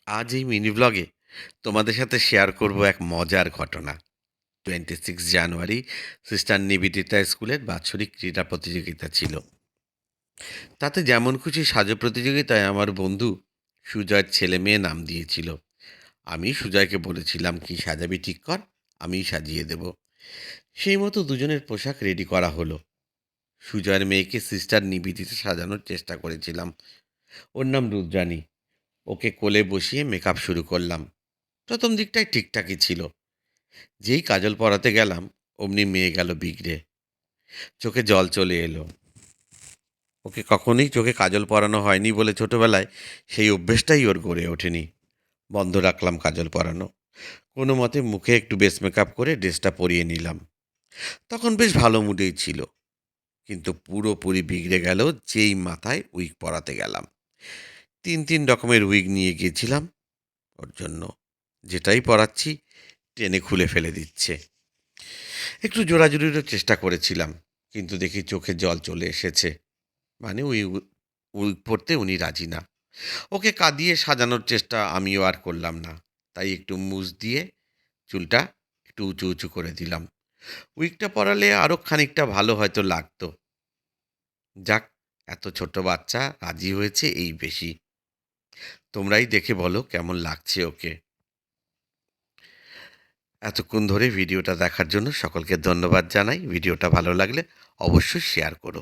আজ এই মিনি ব্লগে তোমাদের সাথে শেয়ার করব এক মজার ঘটনা। 26 জানুয়ারি সিস্টার নিবেদিতা স্কুলের বাৎসরিক ক্রীড়া প্রতিযোগিতা ছিল। তাতে যেমন খুশি সাজো প্রতিযোগিতায় আমার বন্ধু সুজয়ের ছেলে মেয়ে নাম দিয়েছিল। আমি সুজয়কে বলেছিলাম, কি সাজাবি ঠিক কর, আমিই সাজিয়ে দেব। সেই মতো দুজনের পোশাক রেডি করা হলো। সুজয়ের মেয়েকে সিস্টার নিবেদিতা সাজানোর চেষ্টা করেছিলাম। ওর নাম রুদ্রাণী। ওকে কোলে বসিয়ে মেকআপ শুরু করলাম। প্রথম দিকটাই ঠিকঠাকই ছিল। যেই কাজল পরাতে গেলাম, অমনি মেয়ে গেল বিগড়ে। চোখে জল চলে এলো। ওকে কখনোই চোখে কাজল পরানো হয়নি বলে ছোটবেলায় সেই অভ্যেসটাই ওর গড়ে ওঠেনি। বন্ধ রাখলাম কাজল পরানো। কোনো মতে মুখে একটু বেস মেকআপ করে ড্রেসটা পরিয়ে নিলাম। তখন বেশ ভালো মুডেই ছিল, কিন্তু পুরোপুরি বিগড়ে গেল যেই মাথায় উইগ পরাতে গেলাম। তিন তিন রকমের উইগ নিয়ে গিয়েছিলাম ওর জন্য। যেটাই পরাচ্ছি টেনে খুলে ফেলে দিচ্ছে। একটু জোরাজুরিরও চেষ্টা করেছিলাম, কিন্তু দেখি চোখে জল চলে এসেছে। মানে উইগ পরতে উনি রাজি না। ওকে কাঁদিয়ে সাজানোর চেষ্টা আমিও আর করলাম না। তাই একটু মুছ দিয়ে চুলটা একটু উঁচু উঁচু করে দিলাম। উইগটা পরালে আরও খানিকটা ভালো হয়তো লাগতো। যাক, এত ছোট বাচ্চা রাজি হয়েছে এই বেশি। তোমরাই দেখে বলো কেমন লাগছে ওকে। এতক্ষণ ধরে ভিডিওটা দেখার জন্য সকলকে ধন্যবাদ জানাই। ভিডিওটা ভালো লাগলে অবশ্যই শেয়ার করো।